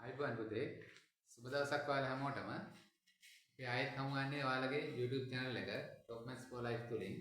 අයිබෝන් පුතේ සුබ දවසක් ඔයාලා හැමෝටම. අපි ආයෙත් හමුවන්නේ ඔයාලගේ YouTube channel එක Top Maths for Life තුලින්.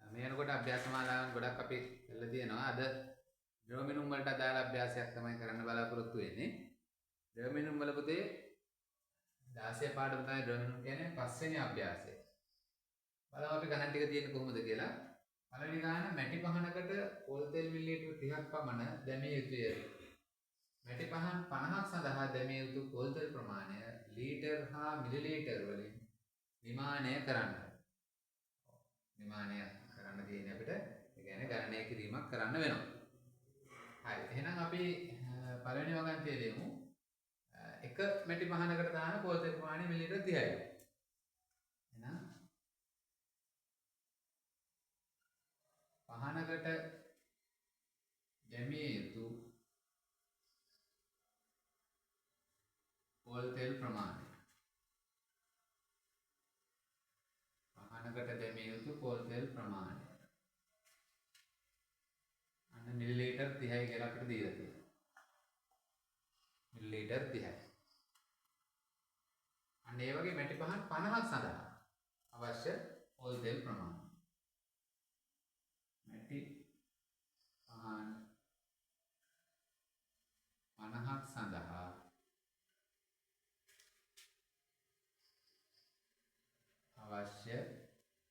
මේ වෙනකොට අභ්‍යාස මාලාවන් ගොඩක් අපි කරලා තියෙනවා. අද ඩෙර්මිනුම් වලට අදාළ අභ්‍යාසයක් තමයි කරන්න බලාපොරොත්තු වෙන්නේ. ඩෙර්මිනුම් වල පුතේ 16 පාඩම තමයි ඩෙර්මිනුම් කියන්නේ පස්වෙනි අභ්‍යාසය. බලමු අපි ගණන් ටික තියෙන්නේ කොහොමද කියලා. පළවෙනි ගාන මැටි පහනකට පොල් තෙල් මිලිලීටර් 30ක් පමණ දැමිය යුතුය. මැටි පහන් 50ක් සඳහා දැමිය යුතු පොල් තෙල් ප්‍රමාණය ලීටර් හා මිලිලීටර් වලින් නිමානය කරන්න. නිමානය කරන්න තියෙන්නේ අපිට ඒ කියන්නේ ගණනය කිරීමක් කරන්න වෙනවා. හරි. එහෙනම් අපි පළවෙනි වගන්තිය ලියමු. එක මැටි පහනකට දාන පොල් තෙල් ප්‍රමාණය මිලිලීටර් 30යි. එහෙනම් පහනකට දැමිය යුතු පොල් තෙල් ප්‍රමාණය. පහනකට දැමිය යුතු පොල් තෙල් ප්‍රමාණය. අන්න මිලිලීටර් 30යි කියලා අපිට දීලා තියෙනවා. මිලිලීටර් 30යි. අන්න ඒ වගේ මැටි පහන් 50ක් සඳහා අවශ්‍ය පොල් තෙල් ප්‍රමාණය. මැටි පහන් 50ක් සඳහා අවශ්‍ය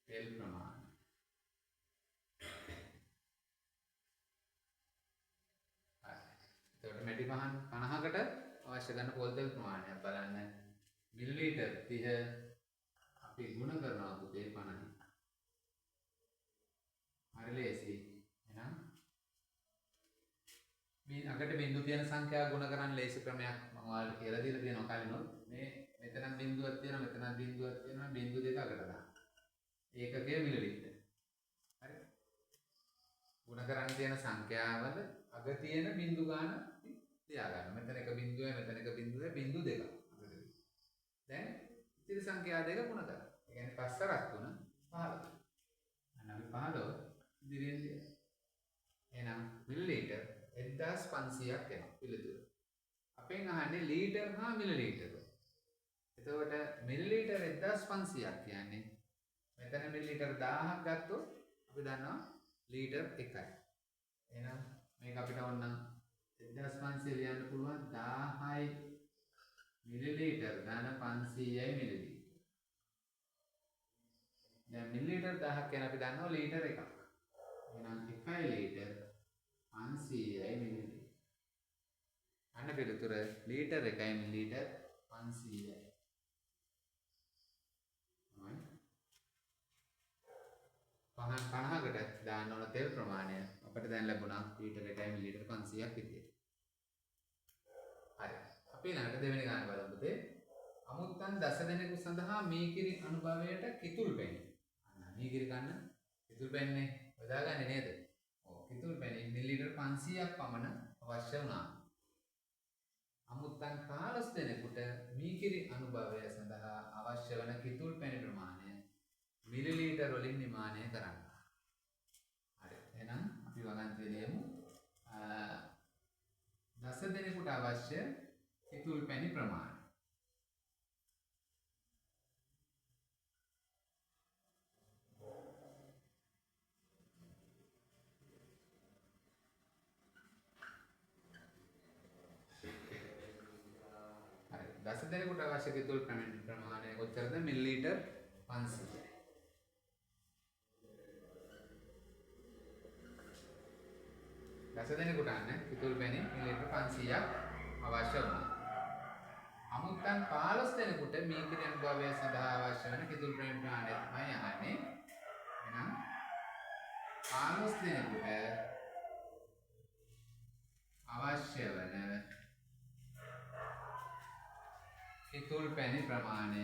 තෙල් ප්‍රමාණය. එතකොට මැටි පහන් 50කට අවශ්‍ය ගන්න පොල් තෙල් ප්‍රමාණය බලන්න මිලිලීටර් 30 අපි ගුණ කරනවා පුතේ 50. හරි ලේසි. එහෙනම් මේ අකට බිංදු තියෙන සංඛ්‍යාව ගුණ කරන්න ලේසි ක්‍රමයක් මම ඔයාලට කියලා දීලා තියෙනවා කලිනුත්. මේ මෙතන බිංදුවක් තියෙනවා මෙතන බිංදුවක් තියෙනවා බිංදු දෙක අකට දාන්න. ඒකකයේ මිලිලීටර්. හරි. ගුණ කරන්න තියෙන සංඛ්‍යාවල අග තියෙන බිංදු ගාන තියාගන්න. මෙතන එක බිංදුවයි මෙතන එක බිංදුවයි බිංදු දෙක. දැන් ඉතිරි සංඛ්‍යා දෙක ගුණ කරා. ඒ කියන්නේ 5 සරක් 3 15. අන්න අපි 15 ඉදිරියෙන් ලියමු. එහෙනම් මිලිලීටර් 1500ක් එනවා පිළිතුර. අපෙන් අහන්නේ ලීටර් හා මිලිලීටර. එතකොට මිලිලීටර් 1500ක් කියන්නේ මෙතන මිලිලීටර් 1000ක් ගත්තොත් අපි දන්නවා ලීටර් 1යි. එහෙනම් මේක අපිට ඕන නම් 1500 ලියන්න පුළුවන් 1000යි මිලිලීටර් ධන 500යි මිලිලීටර. දැන් මිලිලීටර් 1000ක් කියන අපි දන්නවා ලීටර් එකක්. එහෙනම් 1 ලීටර් 500යි මිලිලීටර. අන්න පිළිතුර ලීටර් 1යි මිලිලීටර් 500යි. පහන් 50කට දාන්න ඕන තෙල් ප්‍රමාණය අපිට දැන් ලැබුණා ලීටර් 1යි මිලිලීටර් 500ක් විදියට. හරි. අපි ළඟට දෙවෙනි ගාන බලමු පුතේ. අමුත්තන් දස දෙනෙකු සඳහා මීකිරි අනුභවයට කිතුල් පැණි. අන්න මීකිරි ගන්න කිතුල් පැන්නේ බෙදාගන්නේ නේද? ඔව් කිතුල් පැණි මිලිලීටර් 500ක් පමණ අවශ්‍ය වුණා. අමුත්තන් 15 දෙනෙකුට මීකිරි අනුභවය සඳහා අවශ්‍ය වන කිතුල් පැණි ප්‍රමාණය මිලිලීටර් වලින් නිමානය කරන්න. හරි. එහෙනම් අපි වගන්තිය ලියමු. දස දෙනෙකුට අවශ්‍ය කිතුල් පැණි ප්‍රමාණය. හරි. දස දෙනෙකුට අවශ්‍ය කිතුල් පැණි ප්‍රමාණය කොච්චරද? මිලිලීටර් 500යි. දස දෙනෙකුට අන්න කිතුල් පැණි මිලිලීටර් 500ක් අවශ්‍ය වුණා. අමුත්තන් 15 දෙනෙකුට මීකිරි අනුභවය සඳහා අවශ්‍ය වන කිතුල් පැණි ප්‍රමාණය තමයි අහන්නේ. එහෙනම් 15 දෙනෙකුට අවශ්‍ය වන කිතුල් පැණි ප්‍රමාණය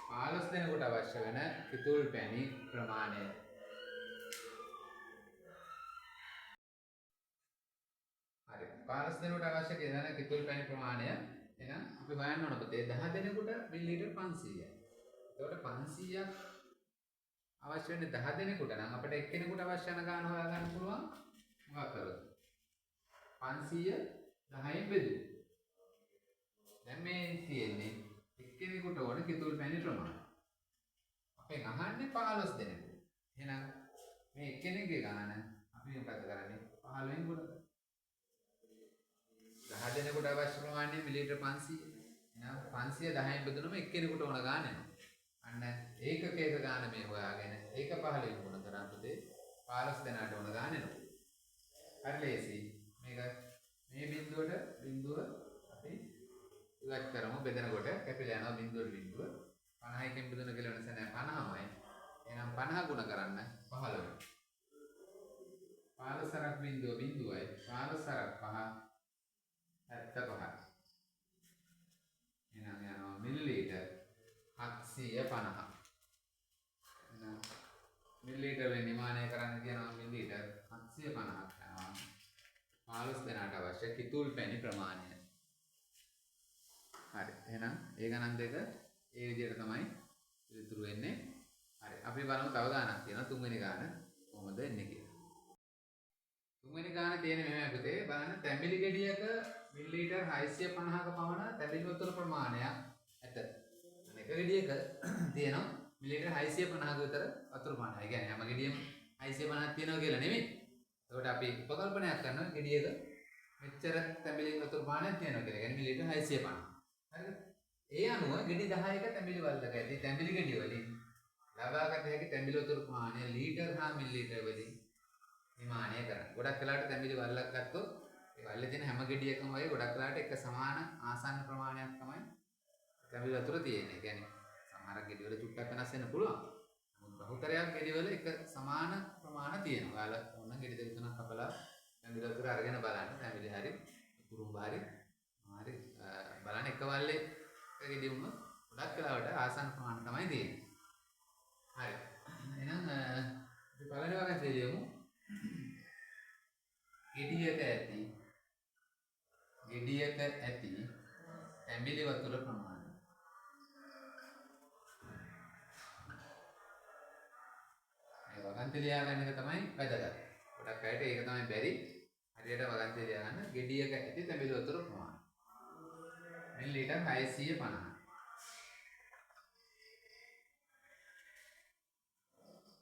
15 දෙනෙකුට අවශ්‍ය වෙන කිතුල් පැණි ප්‍රමාණය. හරි. 15 දෙනෙකුට අවශ්‍ය කියන කිතුල් පැණි ප්‍රමාණය එහෙනම් අපි හොයන්න ඕන පුතේ 10 දෙනෙකුට මිලිලීටර් 500යි. එතකොට 500ක් අවශ්‍ය වෙන්නේ 10 දෙනෙකුට නම් අපිට එක්කෙනෙකුට අවශ්‍ය යන ගාන හොයා ගන්න පුළුවන් මොකක් කරොත් 500 10න් බෙදුවා. දැන් මේ තියෙන්නේ එක්කෙනෙකුට ඕන කිතුල් පැණි ප්‍රමාණය. අපෙන් අහන්නේ 15 දෙනෙකුට. එහෙනම් මේ එක්කෙනෙක්ගේ ගාන අපි මොකද කරන්නේ 15න් ගුණ කරනවා. 10 දෙනෙකුට අවශ්‍ය ප්‍රමාණය මිලිලීටර් 500. එහෙනම් 500 10න් බෙදුනම එක්කෙනෙකුට ඕන ගාන එනවා. අන්න ඒකක ගාන මේ හොයාගෙන ඒක 15න් ගුණ කරා පුතේ 15 දෙනාට ඕන ගාන එනවා. හරි ලේසි. මේක මේ බිඳුව අපි ඉවත් කරමු බෙදනකොට කැපිලා යනවා බිඳුවට බිඳුව 50කින් බෙදුන කියලා වෙනස නැහැ 50මයි. එහෙනම් 50 ගුණ කරන්න 15. 15 සරක් බිඳුවයි 15 සරක් 5 75. එහෙනම් යනවා මිලිලීටර් 750. එහෙනම් මිලිලීටර් වලින් නිමානය කරන්න කියනවා මිලිලීටර් 750ක් යනවා 15 දෙනාට අවශ්‍ය කිතුල් පැණි ප්‍රමාණය. හරි. එහෙනම් ඒ ගණන් දෙක ඒ විදිහට තමයි ඉතුරු වෙන්නේ. හරි. අපි බලමු තව ගානක් තියෙනවා තුන්වෙනි ගාන කොහොමද එන්නේ කියලා. තුන්වෙනි ගාන තියෙන මෙහෙම පුතේ බලන්න තැඹිලි ගෙඩියක මිලිලීටර් 650ක පමණ තැඹිලි වතුර ප්‍රමාණයක් ඇත. අනෙක ගෙඩියක තියෙනවා මිලිලීටර් 650ක විතර වතුර ප්‍රමාණය. ඒ කියන්නේ හැම ගෙඩියම 650ක් තියෙනවා කියලා නෙමෙයි. ඒකට අපි උපකල්පනයක් කරනවා ගෙඩියක මෙච්චර තැඹිලි වතුර ප්‍රමාණයක් තියෙනවා කියලා. ඒ කියන්නේ මිලිලීටර් 650. හරිද? ඒ අනුව ගෙඩි 10ක තැඹිලි වලක ඇති තැඹිලි ගෙඩි වලින් ලබාගත හැකි තැඹිලි වතුර ප්‍රමාණය ලීටර් හා මිලිලීටර් වලින් නිමානය කරන්න. ගොඩක් වෙලාවට තැඹිලි වලක් ගත්තොත් ඒ වලේ තියෙන හැම ගෙඩියකම වගේ ගොඩක් වෙලාවට එක සමාන ආසන්න ප්‍රමාණයක් තමයි තැඹිලි වතුර තියෙන්නේ. ඒ කියන්නේ සමහර ගෙඩි වල චුට්ටක් වෙනස් වෙන්න පුළුවන්. නමුත් බහුතරයක් ගෙඩි වල එක සමාන ප්‍රමාණ තියෙනවා. ඔයාලා ඕන ගෙඩි දෙක තුනක් කපලා තැඹිලි වතුර අරගෙන බලන්න. තැඹිලි හරි කුරුම්බ හරි බලන්න එක වල්ලේ ගෙඩි වුණොත් ගොඩක් වෙලාවට ආසන්න ප්‍රමාණ තමයි තියෙන්නේ. හරි. එහෙනම් අපි පළවෙනි වගන්තිය ලියමු. ගෙඩියක ඇති තැඹිලි වතුර ප්‍රමාණය. මේ වගන්තිය ලියා ගන්න එක තමයි වැදගත්. ගොඩක් අයට ඒක තමයි බැරි. හරියට වගන්තිය ලියා ගන්න ගෙඩියක ඇති තැඹිලි වතුර ප්‍රමාණය. මිලිලීටර් 650.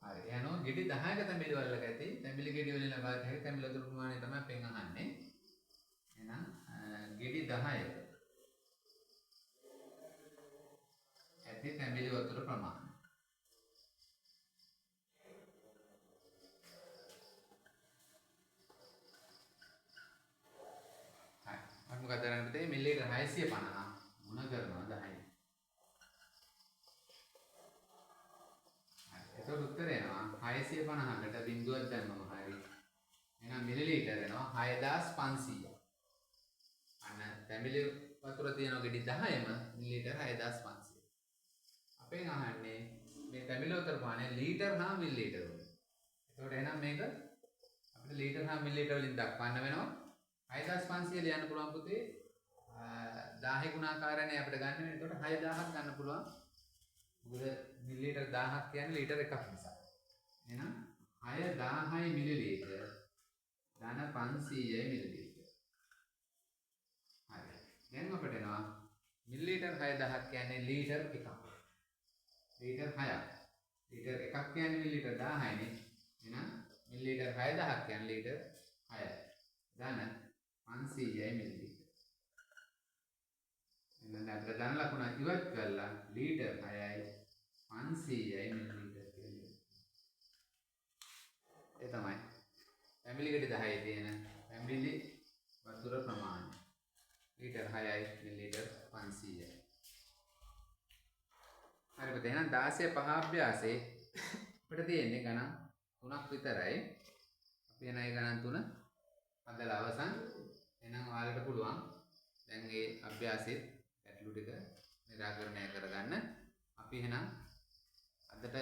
හරි. යනවා ගෙඩි 10ක තැඹිලි වලක ඇති තැඹිලි ගෙඩි වලින් ලබා ගන්න තැඹිලි වතුර ප්‍රමාණය තමයි අපෙන් අහන්නේ. එහෙනම් ගෙඩි 10ක ඇති තැඹිලි වතුර ප්‍රමාණය. හරි. අපි මොකද කරන්නේ පුතේ මිලිලීටර් 650 ගුණ කරනවා 10යි. එතකොට උත්තර එනවා 650කට බිඳුවක් දැම්මම හරි. එහෙනම් මිලිලීටර් එනවා 6500. අන්න තැඹිලි වතුර තියෙන ගෙඩි 10ම මිලිලීටර් 6500. අපෙන් අහන්නේ මේ තැඹිලි වතුර ප්‍රමාණය ලීටර් හා මිලිලීටර් වලින්. එතකොට එහෙනම් මේක අපිට ලීටර් හා මිලිලීටර් වලින් දක්වන්න වෙනවා. 6500 ලියන්න පුළුවන් පුතේ 1000 ගුණාකාරනේ අපිට ගන්න වෙන්නේ. එතකොට 6000ක් ගන්න පුළුවන්. මොකද මිලිලීටර් 1000ක් කියන්නේ ලීටර් එකක් නිසා. එහෙනම් 6000යි මිලිලීටර් ධන 500යි මිලිලීටර්. හරි. දැන් අපිට එනවා මිලිලීටර් 6000ක් කියන්නේ ලීටර් එකක්. ලීටර් 6ක්. ලීටර් එකක් කියන්නේ මිලිලීටර් 1000යිනේ. එහෙනම් මිලිලීටර් 6000ක් කියන්නේ ලීටර් 6යි. ධන 500යි මිලිලීටර්. එහෙනම් අපිට ධන ලකුණ ඉවත් කරලා ලීටර් 6යි 500යි මිලිලීටර් කියලා. ඒ තමයි තැඹිලි ගෙඩි 10යි තියෙන තැඹිලි වතුර ප්‍රමාණය. ලීටර් 6යි මිලිලීටර් 500යි. හරි පුතේ එහෙනම් 16 5 අභ්‍යාසයේ අපිට තියෙන්නේ ගණන් 3ක් විතරයි. අපි එන ඒ ගණන් 3 අදලා අවසන්. එහෙනම් ඔයාලට පුළුවන් දැන් මේ අභ්‍යාසයේ ගැටලු ටික निराකරණය කරගන්න. අපි එහෙනම් අදට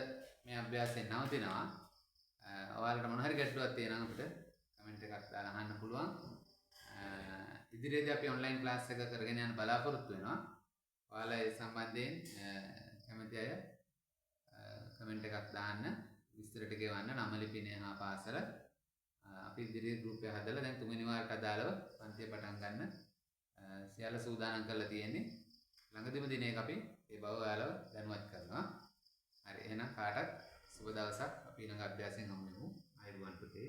මේ අභ්‍යාසයෙන් නවතිනවා. ඔයාලට මොන හරි ගැටලුවක් තියෙනවා අපිට කමෙන්ට් එකක් දාලා අහන්න පුළුවන්. ඉදිරියේදී අපි ඔන්ලයින් ක්ලාස් එක කරගෙන යන බලාපොරොත්තු වෙනවා. ඔයාලා ඒ සම්බන්ධයෙන් කැමති අය කමෙන්ට් එකක් දාන්න විස්තර ටික එවන්න නම ලිපිනය හා පාසල අපි ඉදිරියේ ගෲප් එක හදලා දැන් තුන්වෙනි වාරට අදාළව පන්තිය පටන් ගන්න සියල්ල සූදානම් කරලා තියෙන්නේ ළඟදිම දිනයක අපි ඒ බව ඔයාලව දැනුවත් කරනවා හරි එහෙනම් කාටත් සුබ දවසක් අපි ඊළඟ අභ්‍යාසයෙන් හමු වෙමු අයුබෝවන් පුතේ